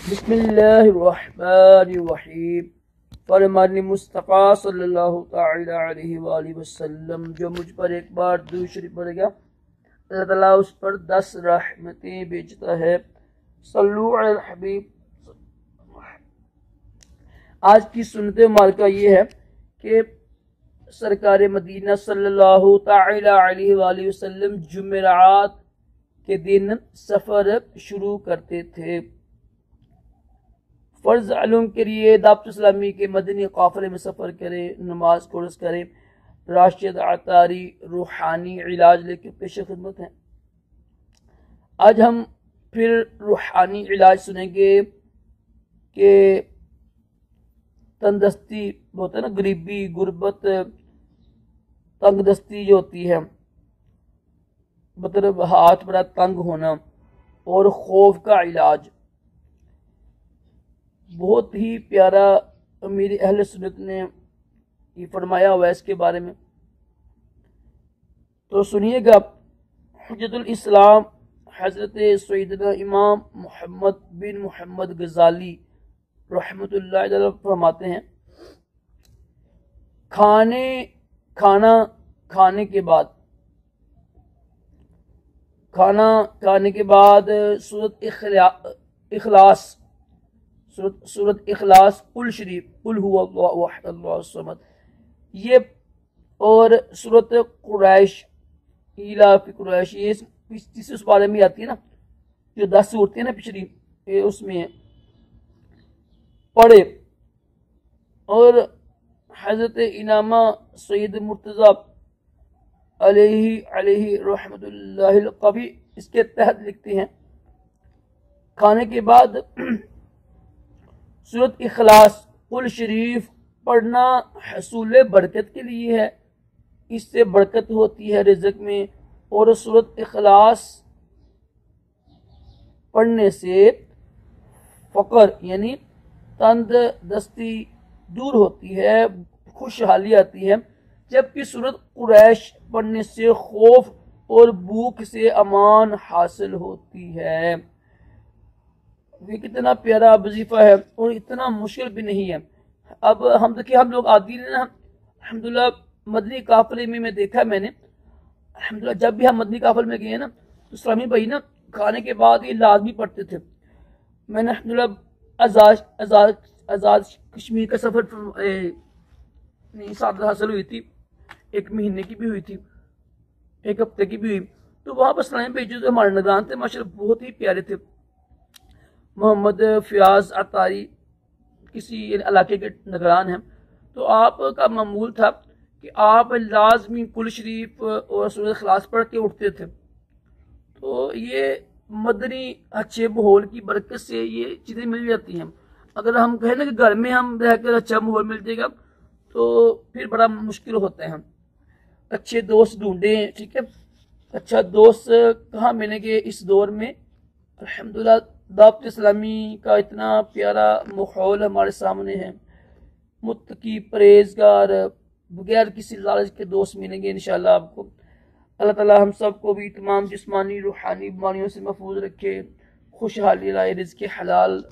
बिस्मिल्लाहिर्रहमानिर्रहीम। फरमान मुस्तफ़ा सल्लल्लाहु तआला अलैहि वसल्लम जो मुझ पर एक बार दुरूद शरीफ पढ़ेगा अल्लाह ताला उस पर 10 रहमतें भेजता है। सल्लु अलल हबीब। आज की सुन्नत मुबारका ये है कि सरकार मदीना सल्लल्लाहु तआला अलैहि वसल्लम जुमेरात के दिन सफ़र शुरू करते थे। फ़र्ज अलूम के लिए दावत इस्लामी के मदनी काफ़िले में सफ़र करें, नमाज कोर्स करें, राशिद आतारी रूहानी इलाज लेके पेश खिदमत हैं। आज हम फिर रूहानी इलाज सुनेंगे कि तंदस्ती होता है ना, गरीबी, गुर्बत, तंगदस्ती जो होती है, मतलब हाथ बड़ा तंग होना, और खौफ का इलाज। बहुत ही प्यारा मेरी अहले सुन्नत ने ये फरमाया हुआ है इसके बारे में, तो सुनिएगा। हुज्जतुल इस्लाम हज़रत सैयदना इमाम मोहम्मद बिन मोहम्मद गज़ाली रहमतुल्लाह अलैह फरमाते हैं, खाना खाने के बाद सूरत इखलास, कुल शरीफ, कुल हुवा अल्लाहु समद, ये और सूरत कुरैश, इलाफी कुरैश, ये तीसरे उस बारे में आती है ना, जो 10 सूरतें हैं ना पिछली, उसमें पढ़े। और हजरत इनामा सैयद मुर्तज़ा अलैहि रहमतुल्लाह कभी इसके तहत लिखते हैं, खाने के बाद सूरत इखलास, कुल शरीफ पढ़ना हसूल बरकत के लिए है, इससे बरकत होती है रिज़्क़ में। और सूरत इखलास पढ़ने से फ़क़र यानी तंददस्ती दूर होती है, खुशहाली आती है। जबकि सूरत कुरैश पढ़ने से खौफ और भूख से अमान हासिल होती है। ये कितना प्यारा वजीफा है और इतना मुश्किल भी नहीं है। अब हम देखिए, हम लोग आदि ने ना, अल्हम्दुलिल्लाह मदनी काफिले में मैं देखा, मैंने अल्हम्दुलिल्लाह जब भी हम मदनी काफिले में गए ना, तो इस्लामी भाई ना खाने के बाद ये लाजमी पढ़ते थे। मैंने अल्हम्दुलिल्लाह आज़ाद कश्मीर का सफ़र सादत हासिल हुई थी, 1 महीने की भी हुई थी, 1 हफ्ते की भी हुई। तो वहाँ पर इस्लामी भाई जो हमारे निगरान थे माशाल्लाह बहुत ही प्यारे थे। मोहम्मद फ़याज़ अतारी किसी इलाके के निगरान हैं। तो आपका मामूल था कि आप लाजमी कुल शरीफ और सूरत इखलास पढ़ के उठते थे। तो ये मदनी अच्छे माहौल की बरकत से ये चीज़ें मिल जाती हैं। अगर हम कहें ना कि घर में हम रहकर अच्छा माहौल मिल जाएगा, तो फिर बड़ा मुश्किल होता है। अच्छे दोस्त ढूंढें, ठीक है। अच्छा दोस्त कहाँ मिलेंगे इस दौर में? अल्हम्दुलिल्लाह दावत इस्लामी का इतना प्यारा माहौल हमारे सामने है। मुत्तकी, परहेज़गार, बगैर किसी लालच के दोस्त मिलेंगे इंशाअल्लाह आपको। अल्लाह ताला हम सबको भी तमाम जिस्मानी रूहानी बीमारियों से महफूज रखे, खुशहाली लाए, रिज़्क़ हलाल